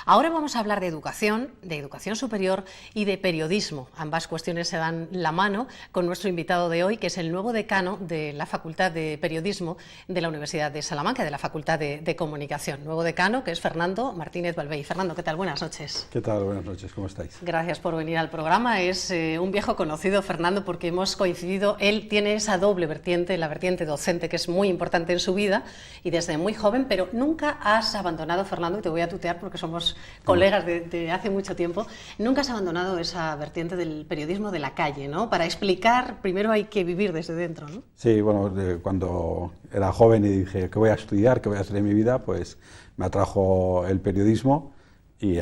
Ahora vamos a hablar de educación superior y de periodismo. Ambas cuestiones se dan la mano con nuestro invitado de hoy, que es el nuevo decano de la Facultad de Periodismo de la Universidad de Salamanca, de la Facultad de Comunicación. Nuevo decano, que es Fernando Martínez Balvey. Fernando, ¿qué tal? Buenas noches. ¿Qué tal? Buenas noches, ¿cómo estáis? Gracias por venir al programa. Es un viejo conocido, Fernando, porque hemos coincidido. Él tiene esa doble vertiente, la vertiente docente, que es muy importante en su vida, y desde muy joven, pero nunca has abandonado, Fernando, y te voy a tutear porque somos colegas de hace mucho tiempo, nunca has abandonado esa vertiente del periodismo de la calle, ¿no? Para explicar, primero hay que vivir desde dentro, ¿no? Sí, bueno, cuando era joven y dije, ¿qué voy a estudiar? ¿Qué voy a hacer en mi vida? Pues me atrajo el periodismo y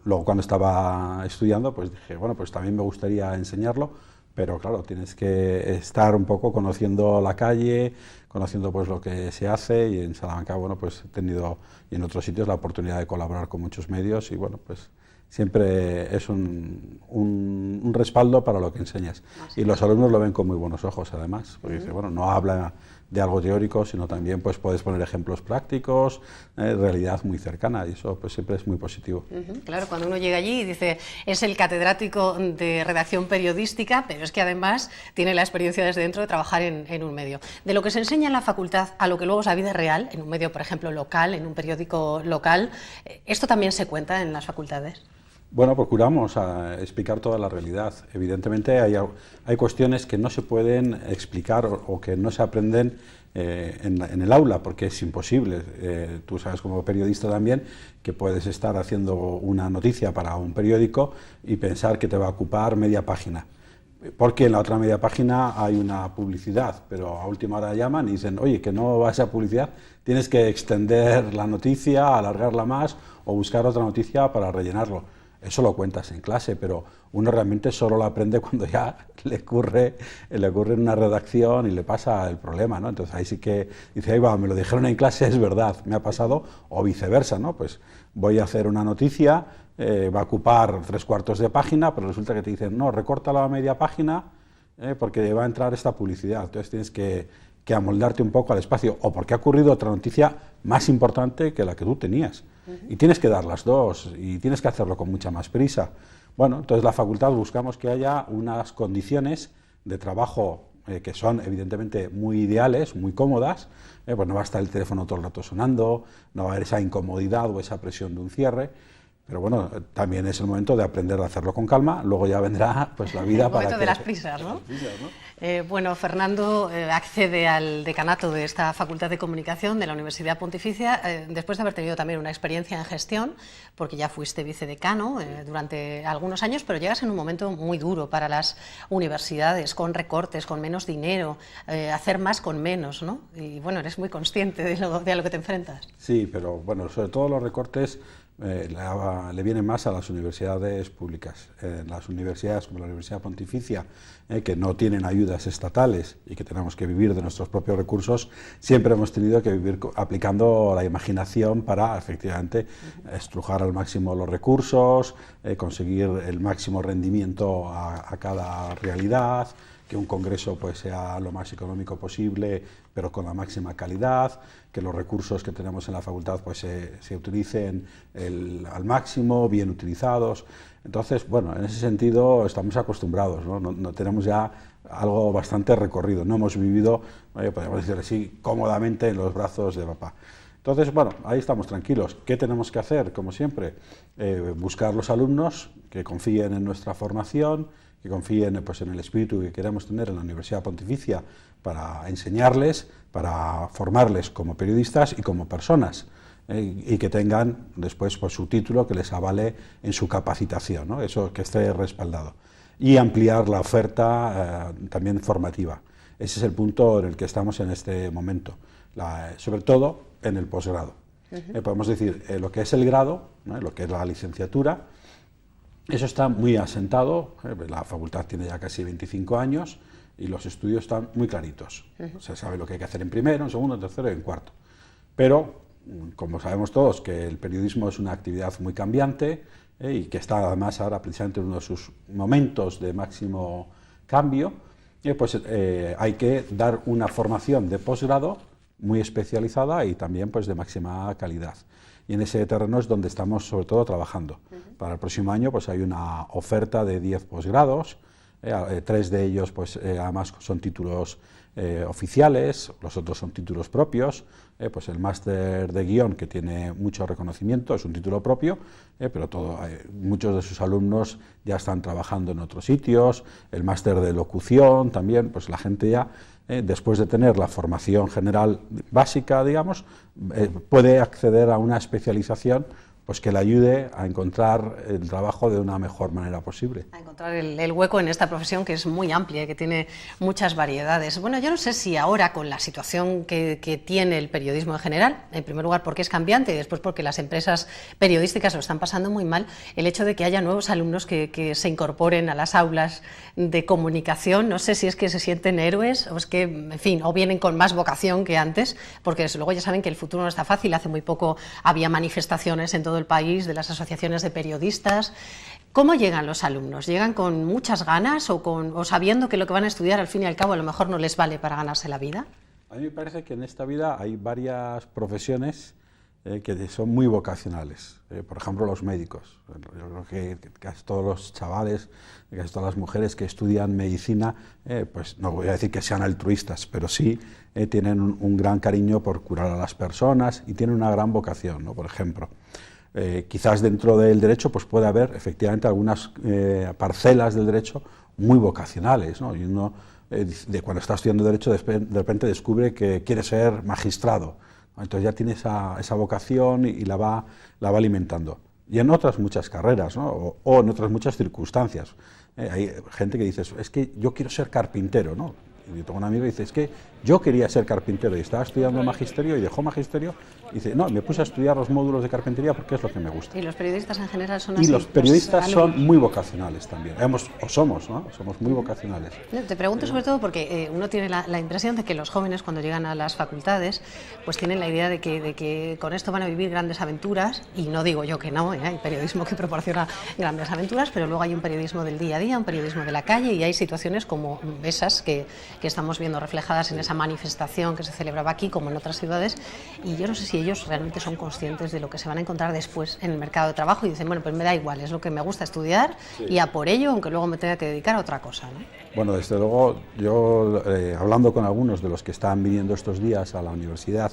luego cuando estaba estudiando, pues dije, bueno, pues también me gustaría enseñarlo, pero claro, tienes que estar un poco conociendo la calle, conociendo pues lo que se hace, y en Salamanca, bueno, pues he tenido, y en otros sitios, la oportunidad de colaborar con muchos medios, y bueno, pues siempre es un respaldo para lo que enseñas. Y los alumnos lo ven con muy buenos ojos, además, porque dice, bueno, no habla de algo teórico, sino también pues puedes poner ejemplos prácticos, realidad muy cercana, y eso pues siempre es muy positivo. Claro, cuando uno llega allí y dice, es el catedrático de redacción periodística, pero es que además tiene la experiencia desde dentro de trabajar en un medio. De lo que se enseña en la facultad a lo que luego es la vida real, en un medio, por ejemplo, local, en un periódico local, ¿esto también se cuenta en las facultades? Bueno, procuramos explicar toda la realidad. Evidentemente hay cuestiones que no se pueden explicar o que no se aprenden en el aula, porque es imposible. Tú sabes como periodista también que puedes estar haciendo una noticia para un periódico y pensar que te va a ocupar media página, porque en la otra media página hay una publicidad, pero a última hora llaman y dicen, oye, que no va esa publicidad, tienes que extender la noticia, alargarla más o buscar otra noticia para rellenarlo. Eso lo cuentas en clase, pero uno realmente solo lo aprende cuando ya le ocurre en una redacción y le pasa el problema, ¿no? Entonces ahí sí que dice, ahí va, me lo dijeron en clase, es verdad, me ha pasado, o viceversa, ¿no? Pues voy a hacer una noticia, va a ocupar 3/4 de página, pero resulta que te dicen, no, recórtala a media página porque va a entrar esta publicidad. Entonces tienes que amoldarte un poco al espacio, o porque ha ocurrido otra noticia más importante que la que tú tenías. Y tienes que dar las dos, y tienes que hacerlo con mucha más prisa. Bueno, entonces la facultad buscamos que haya unas condiciones de trabajo que son evidentemente muy ideales, muy cómodas, pues no va a estar el teléfono todo el rato sonando, no va a haber esa incomodidad o esa presión de un cierre. Pero bueno, también es el momento de aprender a hacerlo con calma, luego ya vendrá pues la vida para momento de las prisas, ¿no? Bueno, Fernando accede al decanato de esta Facultad de Comunicación de la Universidad Pontificia después de haber tenido también una experiencia en gestión, porque ya fuiste vicedecano durante algunos años, pero llegas en un momento muy duro para las universidades, con recortes, con menos dinero, hacer más con menos, ¿no? Y bueno, eres muy consciente de lo que te enfrentas. Sí, pero bueno, sobre todo los recortes le vienen más a las universidades públicas. Las universidades como la Universidad Pontificia, que no tienen ayudas estatales y que tenemos que vivir de nuestros propios recursos, siempre hemos tenido que vivir aplicando la imaginación para efectivamente estrujar al máximo los recursos, conseguir el máximo rendimiento a cada realidad, que un congreso pues sea lo más económico posible, pero con la máxima calidad, que los recursos que tenemos en la facultad pues se utilicen al máximo, bien utilizados. Entonces, bueno, en ese sentido estamos acostumbrados, ¿no? No tenemos ya algo bastante recorrido, no hemos vivido, podemos decir así, cómodamente en los brazos de papá. Entonces, bueno, ahí estamos tranquilos. ¿Qué tenemos que hacer? Como siempre, buscar los alumnos que confíen en nuestra formación, que confíen pues, en el espíritu que queremos tener en la Universidad Pontificia para enseñarles, para formarles como periodistas y como personas, y que tengan después pues, su título que les avale en su capacitación, ¿no? Eso que esté respaldado. Y ampliar la oferta también formativa. Ese es el punto en el que estamos en este momento, sobre todo en el posgrado. Podemos decir, lo que es el grado, ¿no? Lo que es la licenciatura, eso está muy asentado, la facultad tiene ya casi 25 años y los estudios están muy claritos. Se sabe lo que hay que hacer en primero, en segundo, en tercero y en cuarto. Pero, como sabemos todos, que el periodismo es una actividad muy cambiante y que está además ahora precisamente en uno de sus momentos de máximo cambio, pues hay que dar una formación de posgrado muy especializada y también pues de máxima calidad. y en ese terreno es donde estamos sobre todo trabajando. Para el próximo año pues hay una oferta de 10 posgrados, 3 de ellos pues además son títulos oficiales, los otros son títulos propios. Pues el máster de guión, que tiene mucho reconocimiento, es un título propio, pero muchos de sus alumnos ya están trabajando en otros sitios. El máster de locución también, pues la gente ya, después de tener la formación general básica, digamos, puede acceder a una especialización pues que le ayude a encontrar el trabajo de una mejor manera posible. A encontrar el hueco en esta profesión que es muy amplia, que tiene muchas variedades. Bueno, yo no sé si ahora con la situación que tiene el periodismo en general, en primer lugar porque es cambiante y después porque las empresas periodísticas lo están pasando muy mal, el hecho de que haya nuevos alumnos que se incorporen a las aulas de comunicación, no sé si es que se sienten héroes o es que, en fin, o vienen con más vocación que antes, porque desde luego ya saben que el futuro no está fácil. Hace muy poco había manifestaciones en todo el país de las asociaciones de periodistas. ¿Cómo llegan los alumnos? ¿Llegan con muchas ganas o sabiendo que lo que van a estudiar al fin y al cabo a lo mejor no les vale para ganarse la vida? A mí me parece que en esta vida hay varias profesiones que son muy vocacionales. Por ejemplo, los médicos. Yo creo que casi todos los chavales, casi todas las mujeres que estudian medicina, pues no voy a decir que sean altruistas, pero sí tienen un gran cariño por curar a las personas y tienen una gran vocación, ¿no? Por ejemplo. Quizás dentro del derecho pues puede haber efectivamente algunas parcelas del derecho muy vocacionales, ¿no? Y uno cuando está estudiando derecho de repente descubre que quiere ser magistrado, ¿no? Entonces ya tiene esa vocación y la va alimentando. Y en otras muchas carreras, ¿no? o en otras muchas circunstancias. Hay gente que dice, es que yo quiero ser carpintero, ¿no? Y yo tengo un amigo que dice, es que yo quería ser carpintero y estaba estudiando magisterio y dejó magisterio y dice, no, me puse a estudiar los módulos de carpintería porque es lo que me gusta. Y los periodistas en general son así. Y los periodistas son muy vocacionales también, somos, ¿no? Somos muy vocacionales. Te pregunto sobre todo porque uno tiene la impresión de que los jóvenes cuando llegan a las facultades pues tienen la idea de que con esto van a vivir grandes aventuras, y no digo yo que no, hay periodismo que proporciona grandes aventuras, pero luego hay un periodismo del día a día, un periodismo de la calle, y hay situaciones como esas que estamos viendo reflejadas en esa manifestación que se celebraba aquí como en otras ciudades, y yo no sé si ellos realmente son conscientes de lo que se van a encontrar después en el mercado de trabajo y dicen, bueno, pues me da igual, es lo que me gusta estudiar y a por ello, aunque luego me tenga que dedicar a otra cosa, ¿no? Bueno, desde luego, yo hablando con algunos de los que están viniendo estos días a la universidad,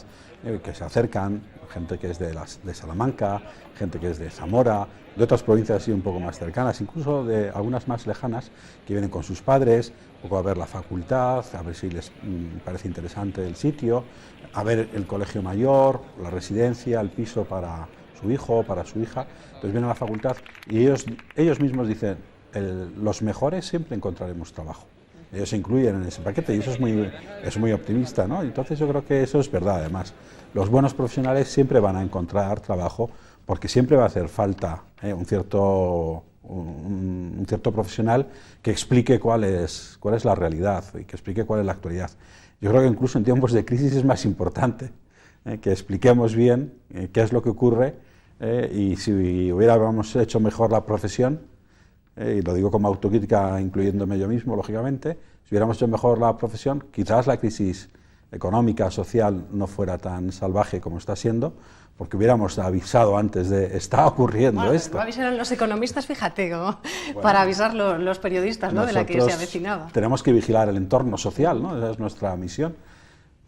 que se acercan, gente que es de Salamanca, gente que es de Zamora, de otras provincias así un poco más cercanas, incluso de algunas más lejanas, que vienen con sus padres, un poco a ver la facultad, a ver si les parece interesante el sitio, a ver el colegio mayor, la residencia, el piso para su hijo o para su hija. Entonces vienen a la facultad y ellos mismos dicen, los mejores siempre encontraremos trabajo. Ellos se incluyen en ese paquete y eso es muy optimista, ¿no? Entonces yo creo que eso es verdad. Además, los buenos profesionales siempre van a encontrar trabajo porque siempre va a hacer falta un cierto profesional que explique cuál es la realidad y que explique cuál es la actualidad. Yo creo que incluso en tiempos de crisis es más importante que expliquemos bien qué es lo que ocurre y si hubiéramos hecho mejor la profesión, y lo digo como autocrítica incluyéndome yo mismo, lógicamente, si hubiéramos hecho mejor la profesión, quizás la crisis económica, social no fuera tan salvaje como está siendo, porque hubiéramos avisado antes de está ocurriendo esto. No avisaron los economistas, fíjate, para avisar los periodistas, ¿no?, de la que se avecinaba. Tenemos que vigilar el entorno social, ¿no? Esa es nuestra misión.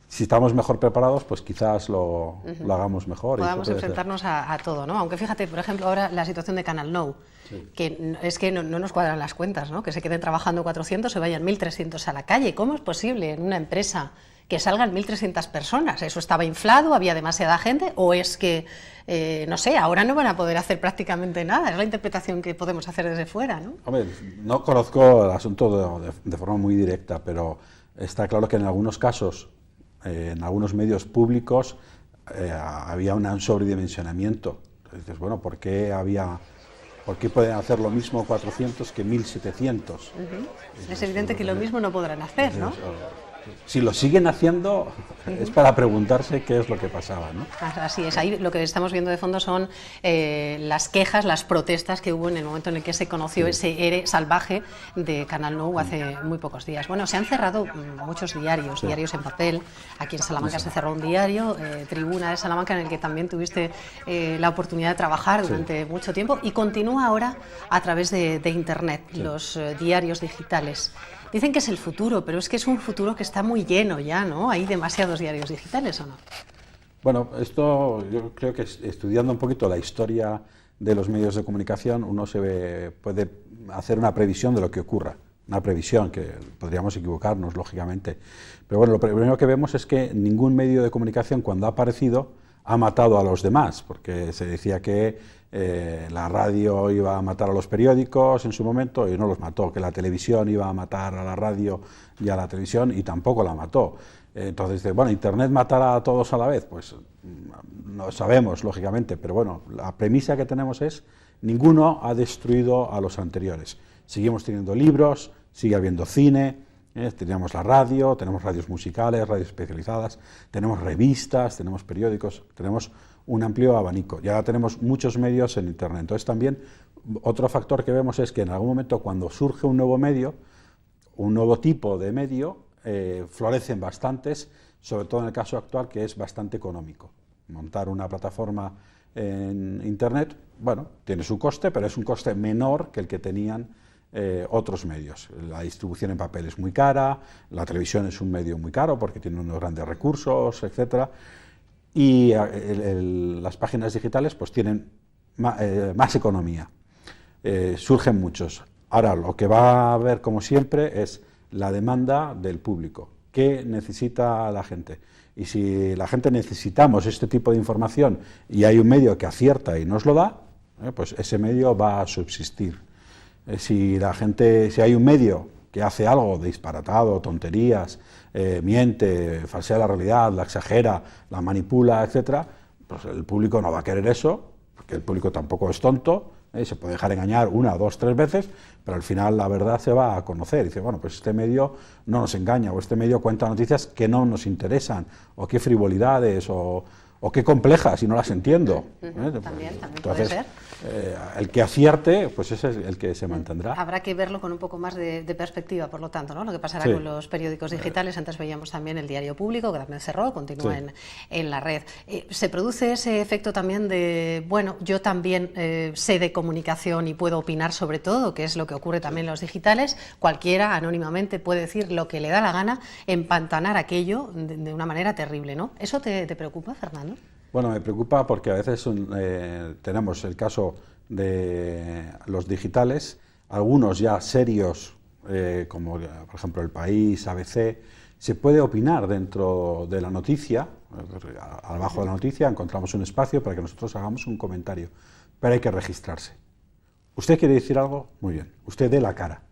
Si estamos mejor preparados, pues quizás lo hagamos mejor. Podamos enfrentarnos a todo, ¿no? Aunque fíjate, por ejemplo, ahora la situación de Canal Nou, sí, que es que no nos cuadran las cuentas, ¿no? Que se queden trabajando 400, se vayan 1.300 a la calle. ¿Cómo es posible en una empresa que salgan 1.300 personas? ¿Eso estaba inflado, había demasiada gente? ¿O es que, no sé, ahora no van a poder hacer prácticamente nada? Es la interpretación que podemos hacer desde fuera, ¿no? Hombre, no conozco el asunto de forma muy directa, pero está claro que en algunos casos, en algunos medios públicos, había un sobredimensionamiento. Entonces dices, bueno, ¿por qué pueden hacer lo mismo 400 que 1.700? Es evidente que lo mismo no podrán hacer, ¿no? si lo siguen haciendo es para preguntarse qué es lo que pasaba, ¿no? Así es, ahí lo que estamos viendo de fondo son las quejas, las protestas que hubo en el momento en el que se conoció ese ERE salvaje de Canal Nou hace muy pocos días. Bueno, se han cerrado muchos diarios, diarios en papel. Aquí en Salamanca se cerró un diario, Tribuna de Salamanca, en el que también tuviste la oportunidad de trabajar durante mucho tiempo, y continúa ahora a través de Internet, los diarios digitales. Dicen que es el futuro, pero es que es un futuro que está muy lleno ya, ¿no? ¿Hay demasiados diarios digitales o no? Bueno, esto yo creo que estudiando un poquito la historia de los medios de comunicación uno puede hacer una previsión de lo que ocurra, una previsión que podríamos equivocarnos, lógicamente. Pero bueno, lo primero que vemos es que ningún medio de comunicación cuando ha aparecido ha matado a los demás, porque se decía que la radio iba a matar a los periódicos en su momento y no los mató, que la televisión iba a matar a la radio y a la televisión y tampoco la mató. Entonces, bueno, ¿Internet matará a todos a la vez? Pues no sabemos, lógicamente, pero bueno, la premisa que tenemos es ninguno ha destruido a los anteriores. Seguimos teniendo libros, sigue habiendo cine, tenemos la radio, tenemos radios musicales, radios especializadas, tenemos revistas, tenemos periódicos, tenemos un amplio abanico. Y ahora tenemos muchos medios en Internet. Entonces también otro factor que vemos es que en algún momento cuando surge un nuevo medio, un nuevo tipo de medio, florecen bastantes, sobre todo en el caso actual, que es bastante económico. Montar una plataforma en Internet, bueno, tiene su coste, pero es un coste menor que el que tenían otros medios. La distribución en papel es muy cara, la televisión es un medio muy caro porque tiene unos grandes recursos, etcétera, y las páginas digitales pues tienen más economía. Surgen muchos. Ahora, lo que va a haber, como siempre, es la demanda del público. ¿Qué necesita la gente? Y si la gente necesitamos este tipo de información y hay un medio que acierta y nos lo da, pues ese medio va a subsistir. Si hay un medio que hace algo de disparatado, tonterías, miente, falsea la realidad, la exagera, la manipula, etcétera, pues el público no va a querer eso, porque el público tampoco es tonto, se puede dejar engañar 1, 2, 3 veces, pero al final la verdad se va a conocer. Dice, bueno, pues este medio no nos engaña, o este medio cuenta noticias que no nos interesan, o qué frivolidades, o qué complejas, y no las entiendo. También puede ser. El que acierte, pues ese es el que se mantendrá. Habrá que verlo con un poco más de perspectiva, por lo tanto, ¿no? Lo que pasará con los periódicos digitales. Antes veíamos también el Diario Público, que también cerró, continúa en la red. Se produce ese efecto también de, bueno, yo también sé de comunicación y puedo opinar sobre todo, que es lo que ocurre también en los digitales. Cualquiera, anónimamente, puede decir lo que le da la gana, empantanar aquello de una manera terrible, ¿no? ¿Eso te preocupa, Fernando? Bueno, me preocupa porque a veces tenemos el caso de los digitales, algunos ya serios, como por ejemplo El País, ABC, se puede opinar dentro de la noticia, abajo de la noticia encontramos un espacio para que nosotros hagamos un comentario, pero hay que registrarse. ¿Usted quiere decir algo? Muy bien, usted dé la cara.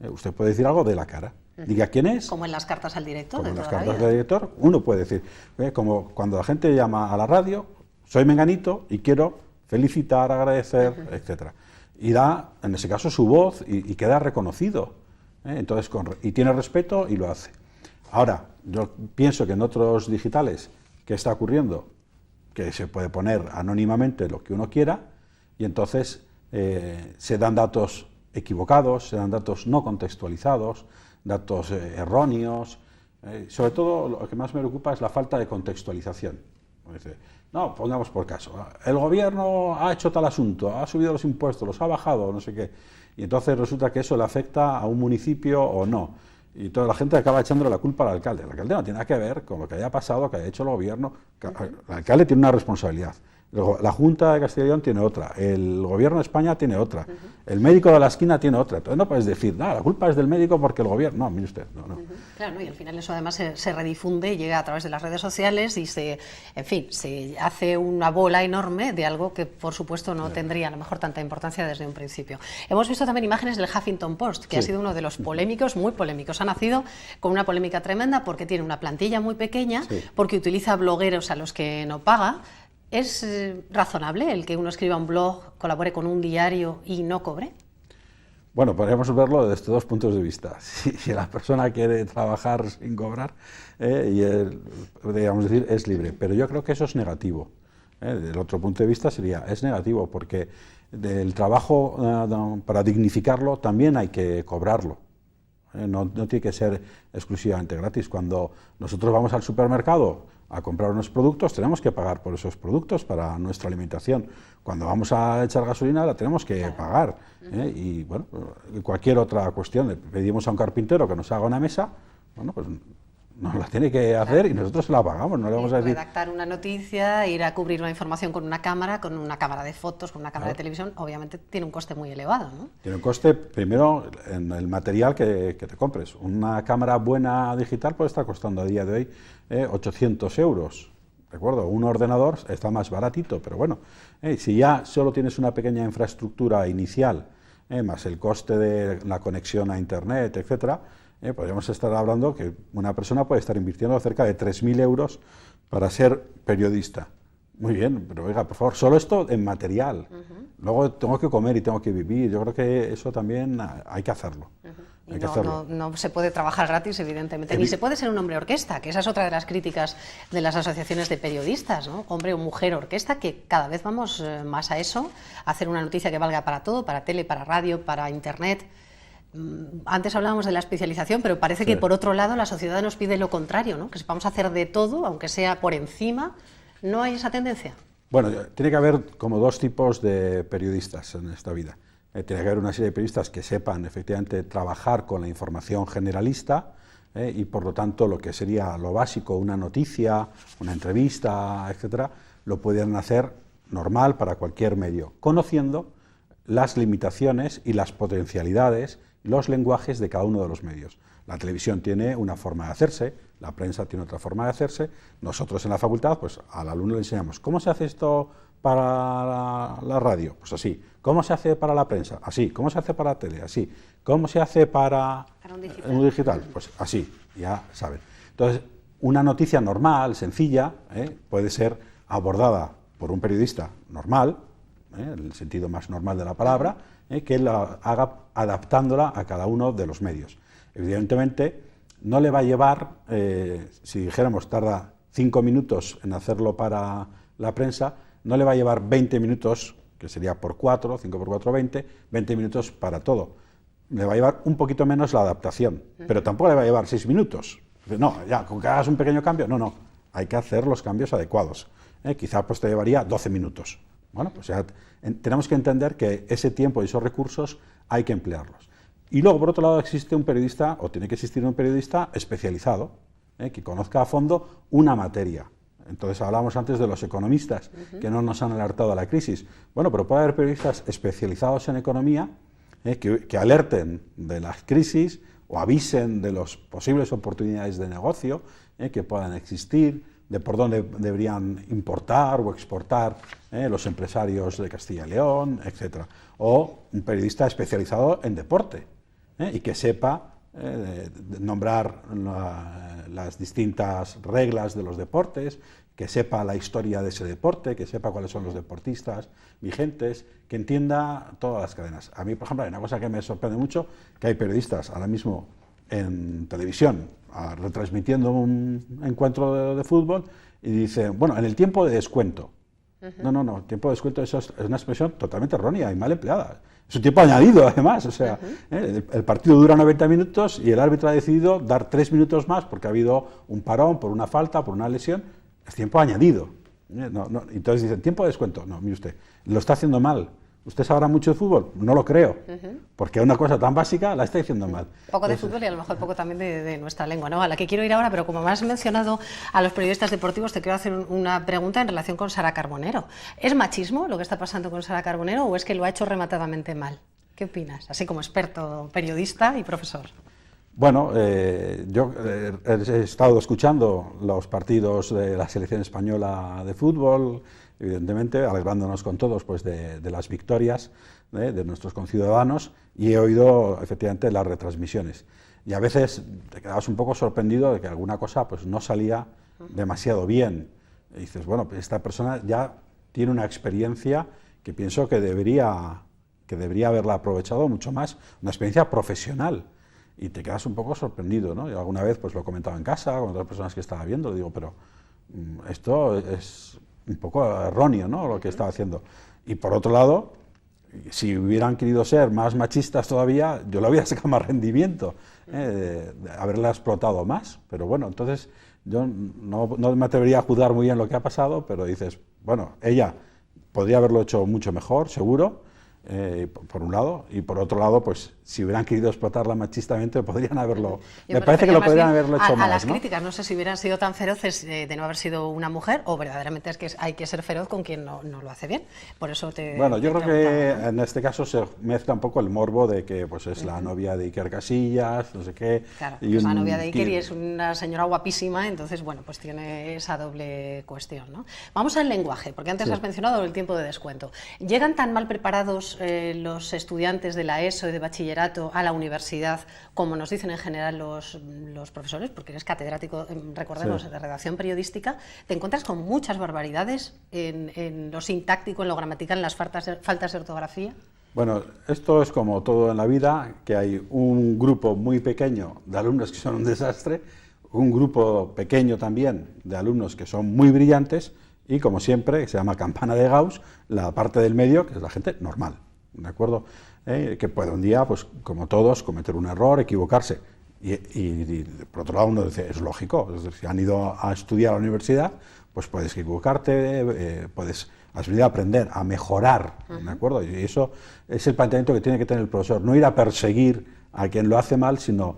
Usted puede decir algo de la cara. Diga quién es. Como en las cartas al director. Como en las cartas al director, uno puede decir, como cuando la gente llama a la radio, soy menganito y quiero felicitar, agradecer, etcétera. Y da, en ese caso, su voz y queda reconocido. Entonces, y tiene respeto y lo hace. Ahora, yo pienso que en otros digitales, ¿qué está ocurriendo? Que se puede poner anónimamente lo que uno quiera y entonces se dan datos equivocados, se dan datos no contextualizados, datos erróneos. Sobre todo lo que más me preocupa es la falta de contextualización. No, pongamos por caso, el gobierno ha hecho tal asunto, ha subido los impuestos, los ha bajado, no sé qué, y entonces resulta que eso le afecta a un municipio o no, y toda la gente acaba echándole la culpa al alcalde. El alcalde no tiene nada que ver con lo que haya pasado, que haya hecho el gobierno. El alcalde tiene una responsabilidad. La Junta de Castilla y León tiene otra, el Gobierno de España tiene otra, el médico de la esquina tiene otra. Entonces no puedes decir, la culpa es del médico porque el gobierno... No, mire usted, no. Claro, y al final eso además se redifunde, llega a través de las redes sociales y se hace una bola enorme de algo que por supuesto no tendría a lo mejor tanta importancia desde un principio. Hemos visto también imágenes del Huffington Post, que ha sido uno de los polémicos, muy polémicos. Ha nacido con una polémica tremenda porque tiene una plantilla muy pequeña, porque utiliza blogueros a los que no paga. ¿Es razonable el que uno escriba un blog, colabore con un diario y no cobre? Bueno, podríamos verlo desde dos puntos de vista. Si la persona quiere trabajar sin cobrar, digamos decir, es libre. Pero yo creo que eso es negativo. Del otro punto de vista es negativo, porque del trabajo, para dignificarlo, también hay que cobrarlo. No tiene que ser exclusivamente gratis. Cuando nosotros vamos al supermercado a comprar unos productos, tenemos que pagar por esos productos para nuestra alimentación. Cuando vamos a echar gasolina, la tenemos que pagar. Y bueno, cualquier otra cuestión, le pedimos a un carpintero que nos haga una mesa, bueno, pues nos la tiene que hacer y nosotros se la pagamos, no le vamos a decir... Redactar una noticia, ir a cubrir una información con una cámara de fotos, con una cámara de televisión, obviamente tiene un coste muy elevado, ¿no? Tiene un coste, primero, en el material que te compres. Una cámara buena digital puede estar costando a día de hoy 800 euros. ¿De acuerdo? Un ordenador está más baratito, pero bueno, si ya solo tienes una pequeña infraestructura inicial, más el coste de la conexión a Internet, etcétera, podríamos estar hablando que una persona puede estar invirtiendo cerca de 3.000 euros para ser periodista. Muy bien, pero oiga, por favor, solo esto en material. Luego tengo que comer y tengo que vivir. Yo creo que eso también hay que hacerlo. Y no se puede trabajar gratis, evidentemente, ni se puede ser un hombre orquesta, que esa es otra de las críticas de las asociaciones de periodistas, ¿no? Hombre o mujer orquesta, que cada vez vamos más a eso, a hacer una noticia que valga para todo, para tele, para radio, para internet. Antes hablábamos de la especialización, pero parece que por otro lado la sociedad nos pide lo contrario, ¿no? Que sepamos hacer de todo, aunque sea por encima. ¿No hay esa tendencia? Bueno, tiene que haber como dos tipos de periodistas en esta vida. Tiene que haber una serie de periodistas que sepan efectivamente trabajar con la información generalista y por lo tanto lo que sería lo básico, una noticia, una entrevista, etcétera, lo pueden hacer normal para cualquier medio, conociendo las limitaciones y las potencialidades, los lenguajes de cada uno de los medios. La televisión tiene una forma de hacerse, la prensa tiene otra forma de hacerse. Nosotros en la facultad, pues al alumno le enseñamos cómo se hace esto para la radio, pues así. ¿Cómo se hace para la prensa? Así. ¿Cómo se hace para la tele? Así. ¿Cómo se hace para un digital? Pues así, ya saben. Entonces, una noticia normal, sencilla, puede ser abordada por un periodista normal, en el sentido más normal de la palabra, que la haga adaptándola a cada uno de los medios. Evidentemente, no le va a llevar, si dijéramos tarda 5 minutos en hacerlo para la prensa, no le va a llevar 20 minutos, que sería por 4, 5 por 4, 20 minutos para todo. Le va a llevar un poquito menos la adaptación, pero tampoco le va a llevar 6 minutos. No, ya, con que hagas un pequeño cambio, no, hay que hacer los cambios adecuados. Quizá pues te llevaría 12 minutos. Bueno, pues ya tenemos que entender que ese tiempo y esos recursos hay que emplearlos. Y luego, por otro lado, existe un periodista, o tiene que existir un periodista especializado, que conozca a fondo una materia. Entonces, hablábamos antes de los economistas, que no nos han alertado a la crisis. Bueno, pero puede haber periodistas especializados en economía, que alerten de las crisis o avisen de las posibles oportunidades de negocio que puedan existir, de por dónde deberían importar o exportar los empresarios de Castilla y León, etc. O un periodista especializado en deporte y que sepa nombrar las distintas reglas de los deportes, que sepa la historia de ese deporte, que sepa cuáles son los deportistas vigentes, que entienda todas las cadenas. A mí, por ejemplo, hay una cosa que me sorprende mucho, que hay periodistas ahora mismo en televisión retransmitiendo un encuentro de fútbol y dicen, bueno, en el tiempo de descuento. No, tiempo de descuento, eso es una expresión totalmente errónea y mal empleada. Es un tiempo añadido, además, o sea, el partido dura 90 minutos y el árbitro ha decidido dar 3 minutos más porque ha habido un parón por una falta, por una lesión, es tiempo añadido. Entonces dicen, tiempo de descuento. No, mire usted, lo está haciendo mal. ¿Usted sabrá mucho de fútbol? No lo creo, porque una cosa tan básica la está diciendo mal. Poco de fútbol y a lo mejor poco también de nuestra lengua, ¿no? A la que quiero ir ahora, pero como me has mencionado a los periodistas deportivos, te quiero hacer una pregunta en relación con Sara Carbonero. ¿Es machismo lo que está pasando con Sara Carbonero o es que lo ha hecho rematadamente mal? ¿Qué opinas? Así como experto, periodista y profesor. Bueno, yo he estado escuchando los partidos de la selección española de fútbol, evidentemente, alegrándonos con todos pues, de las victorias de nuestros conciudadanos, y he oído efectivamente las retransmisiones. Y a veces te quedabas un poco sorprendido de que alguna cosa pues, no salía demasiado bien. Y dices, bueno, pues esta persona ya tiene una experiencia que pienso que debería que debería haberla aprovechado mucho más, una experiencia profesional, y te quedas un poco sorprendido, ¿no? Yo alguna vez pues lo comentaba en casa con otras personas que estaba viendo, digo, pero esto es un poco erróneo, ¿no?, lo que estaba haciendo. Y por otro lado, si hubieran querido ser más machistas todavía, yo le habría sacado más rendimiento, de haberla explotado más. Pero bueno, entonces yo no me atrevería a juzgar muy bien lo que ha pasado, pero dices, bueno, ella podría haberlo hecho mucho mejor, seguro, por un lado, y por otro lado, pues si hubieran querido explotarla machistamente, podrían haberlo... Me parece que lo podrían haberlo hecho más, a las ¿no? críticas, no sé si hubieran sido tan feroces de no haber sido una mujer, o verdaderamente es que hay que ser feroz con quien no lo hace bien. Por eso Bueno, yo creo que en este caso se mezcla un poco el morbo de que pues es la novia de Iker Casillas, no sé qué... Claro, es la novia de Iker y es una señora guapísima, entonces, bueno, pues tiene esa doble cuestión, ¿no? Vamos al lenguaje, porque antes has mencionado el tiempo de descuento. ¿Llegan tan mal preparados los estudiantes de la ESO y de bachillerato a la universidad, como nos dicen en general los profesores? Porque eres catedrático, recordemos, de redacción periodística, te encuentras con muchas barbaridades en lo sintáctico, en lo gramatical, en las faltas de ortografía. Bueno, esto es como todo en la vida, que hay un grupo muy pequeño de alumnos que son un desastre, un grupo pequeño también de alumnos que son muy brillantes, y como siempre, se llama campana de Gauss, la parte del medio, que es la gente normal, ¿de acuerdo? Que puede un día, pues como todos, cometer un error, equivocarse. Y por otro lado uno dice, es lógico, es decir, si han ido a estudiar a la universidad, pues puedes equivocarte, has venido a aprender, a mejorar, ¿de acuerdo? Y eso es el planteamiento que tiene que tener el profesor, no ir a perseguir a quien lo hace mal, sino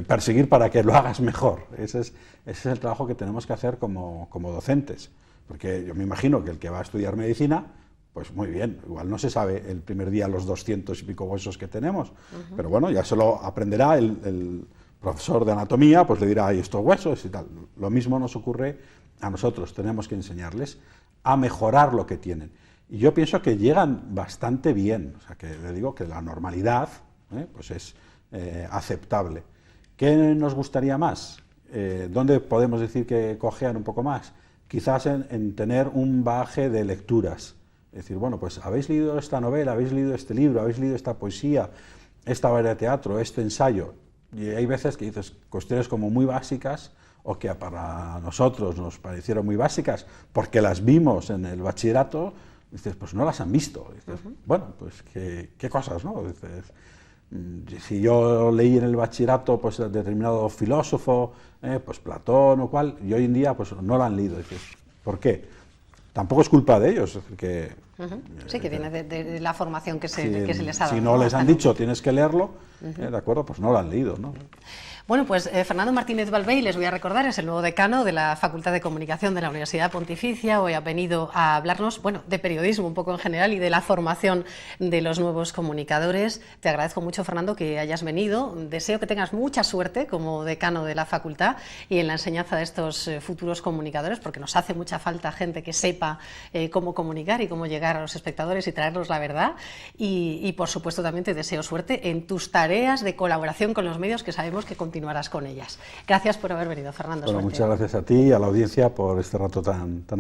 perseguir para que lo hagas mejor. Ese es el trabajo que tenemos que hacer como docentes, porque yo me imagino que el que va a estudiar medicina, pues muy bien, igual no se sabe el primer día los 200 y pico huesos que tenemos, pero bueno, ya se lo aprenderá el profesor de anatomía, pues le dirá, hay estos huesos y tal. Lo mismo nos ocurre a nosotros, tenemos que enseñarles a mejorar lo que tienen. Y yo pienso que llegan bastante bien, o sea, que le digo que la normalidad pues es aceptable. ¿Qué nos gustaría más? ¿Dónde podemos decir que cojean un poco más? Quizás en tener un bagaje de lecturas. Es decir, bueno, pues habéis leído esta novela, habéis leído este libro, habéis leído esta poesía, esta obra de teatro, este ensayo. Y hay veces que dices cuestiones como muy básicas, o que para nosotros nos parecieron muy básicas, porque las vimos en el bachillerato, dices, pues no las han visto. Dices, bueno, pues qué cosas, ¿no? Dices, si yo leí en el bachillerato pues determinado filósofo, pues Platón o cual, y hoy en día pues no lo han leído. Dices, ¿por qué? Tampoco es culpa de ellos, es decir, que... Sí, que viene de la formación que se les ha dado. Si no les han dicho, tienes que leerlo, ¿de acuerdo? Pues no lo han leído, ¿no? Bueno, pues Fernando Martínez Balvey, les voy a recordar, es el nuevo decano de la Facultad de Comunicación de la Universidad Pontificia. Hoy ha venido a hablarnos, bueno, de periodismo un poco en general y de la formación de los nuevos comunicadores. Te agradezco mucho, Fernando, que hayas venido. Deseo que tengas mucha suerte como decano de la facultad y en la enseñanza de estos futuros comunicadores, porque nos hace mucha falta gente que sepa cómo comunicar y cómo llegar a los espectadores y traernos la verdad. Y por supuesto, también te deseo suerte en tus tareas de colaboración con los medios, que sabemos que continuarás con ellas. Gracias por haber venido, Fernando. Bueno, muchas gracias a ti y a la audiencia por este rato tan